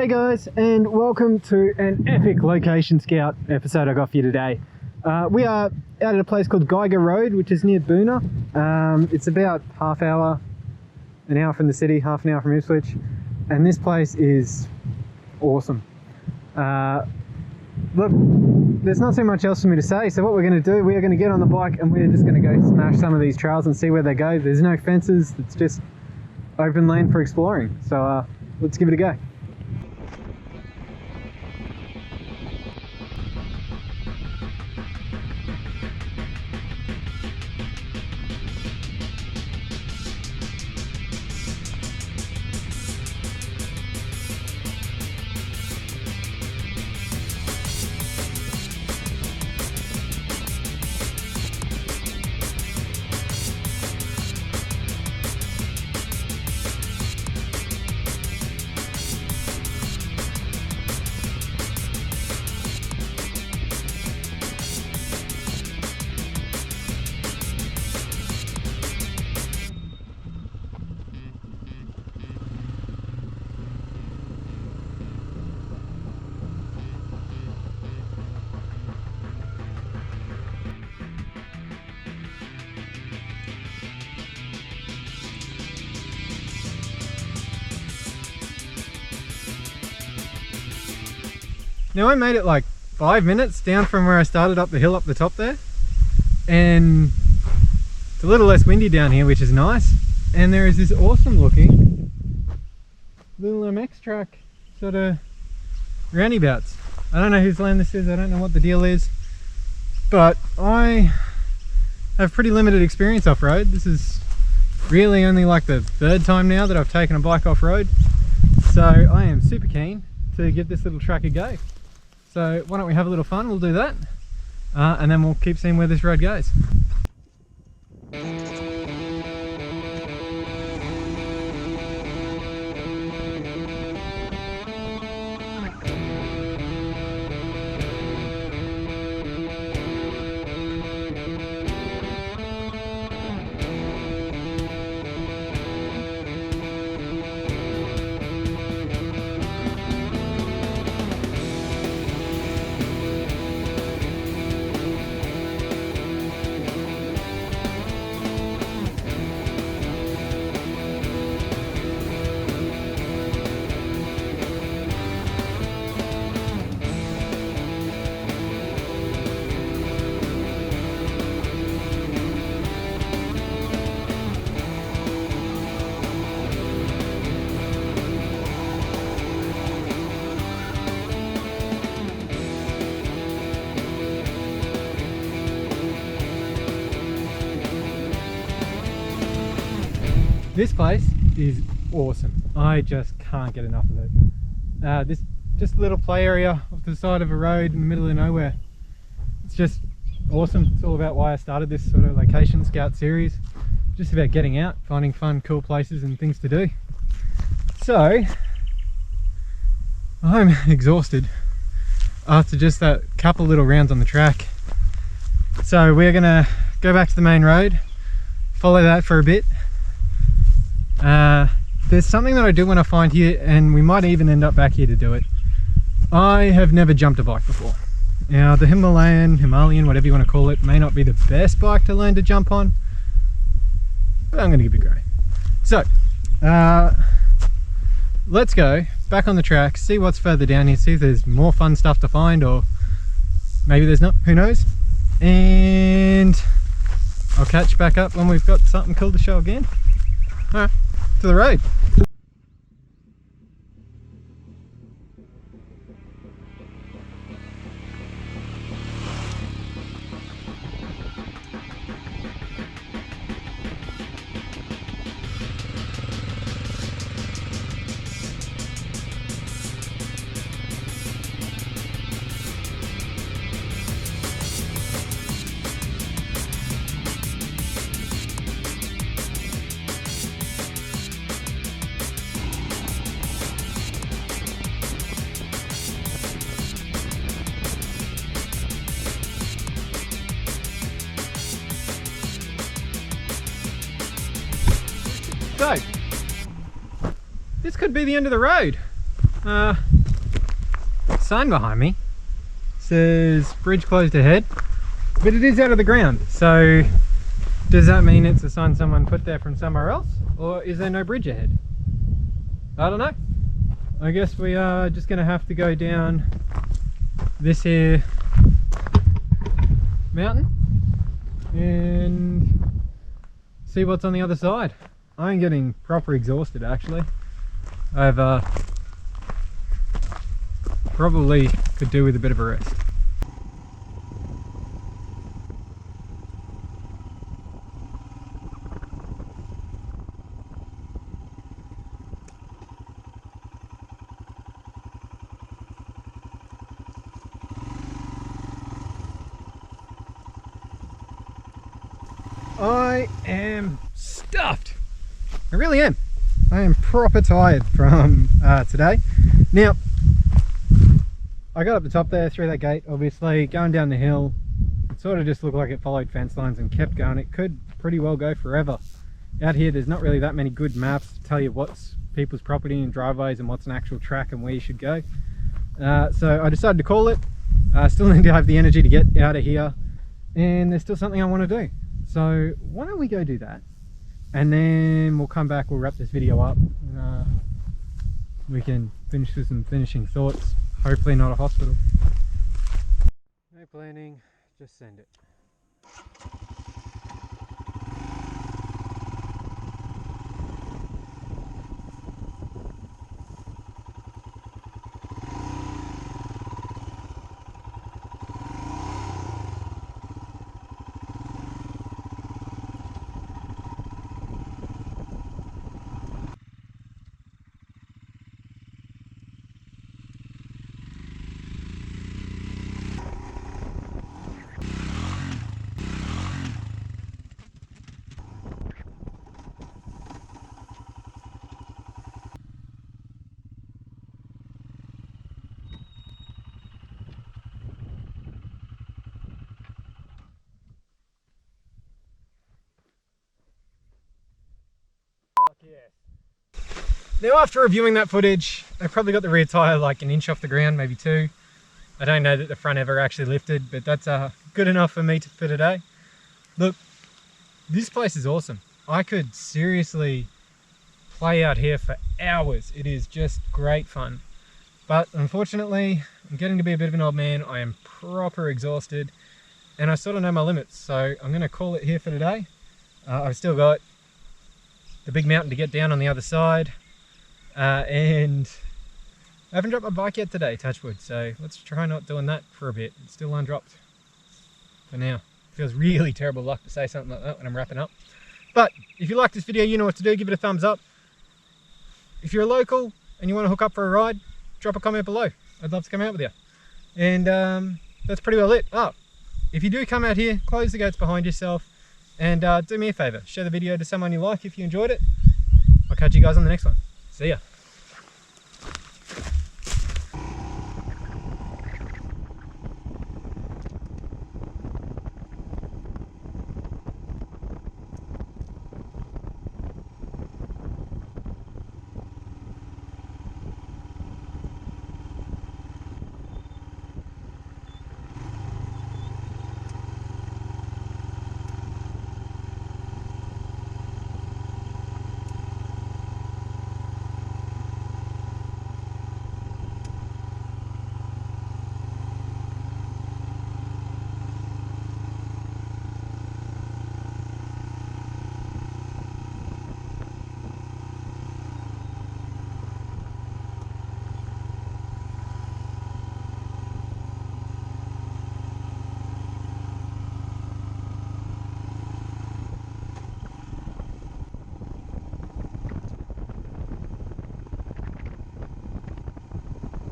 G'day guys, and welcome to an epic location scout episode I got for you today. We are out at a place called Geiger Road, which is near Boona. It's about an hour from the city, half an hour from Ipswich, and this place is awesome. Look, there's not so much else for me to say, so what we're going to do, we are going to get on the bike and we're just going to go smash some of these trails and see where they go. There's no fences, it's just open lane for exploring, so let's give it a go. Now I made it like 5 minutes down from where I started up the hill up the top there, and it's a little less windy down here, which is nice, and there is this awesome looking little MX track sort of roundabouts. I don't know whose land this is, I don't know what the deal is, but I have pretty limited experience off-road. This is really only like the third time now that I've taken a bike off-road, so I am super keen to give this little track a go. So why don't we have a little fun, we'll do that, and then we'll keep seeing where this road goes. This place is awesome. I just can't get enough of it. This just a little play area off the side of a road in the middle of nowhere. It's just awesome. It's all about why I started this sort of location scout series. Just about getting out, finding fun, cool places and things to do. So, I'm exhausted after just that couple little rounds on the track. So we're gonna go back to the main road, follow that for a bit. There's something that I do want to find here, and we might even end up back here to do it. I have never jumped a bike before. Now the Himalayan, whatever you want to call it, may not be the best bike to learn to jump on, but I'm going to give it a go. So let's go back on the track, see what's further down here, see if there's more fun stuff to find, or maybe there's not, who knows, and I'll catch back up when we've got something cool to show again. Alright, to the road. So, this could be the end of the road. sign behind me says bridge closed ahead, but it is out of the ground. So does that mean it's a sign someone put there from somewhere else, or is there no bridge ahead? I don't know. I guess we are just gonna have to go down this here mountain and see what's on the other side. I'm getting proper exhausted actually. I've probably could do with a bit of a rest. I am stuffed. I really am. I am proper tired from today. Now, I got up the top there through that gate, obviously, going down the hill. It sort of just looked like it followed fence lines and kept going. It could pretty well go forever. Out here, there's not really that many good maps to tell you what's people's property and driveways and what's an actual track and where you should go. So I decided to call it. I still need to have the energy to get out of here, and there's still something I want to do. So why don't we go do that, and then we'll come back, we'll wrap this video up, and we can finish with some finishing thoughts. Hopefully not a hospital. No planning, just send it. Yeah. Now after reviewing that footage, I probably got the rear tyre like an inch off the ground, maybe 2. I don't know that the front ever actually lifted, but that's good enough for me for today. Look, this place is awesome. I could seriously play out here for hours. It is just great fun. But unfortunately, I'm getting to be a bit of an old man. I am proper exhausted and I sort of know my limits. So I'm going to call it here for today. I've still got the big mountain to get down on the other side, and I haven't dropped my bike yet today, touch wood, so let's try not doing that for a bit. It's still undropped for now. It feels really terrible luck to say something like that when I'm wrapping up. But if you like this video, you know what to do. Give it a thumbs up. If you're a local and you want to hook up for a ride, drop a comment below. I'd love to come out with you. And that's pretty well it. If you do come out here, close the gates behind yourself. And do me a favour, share the video to someone you like if you enjoyed it. I'll catch you guys on the next one. See ya.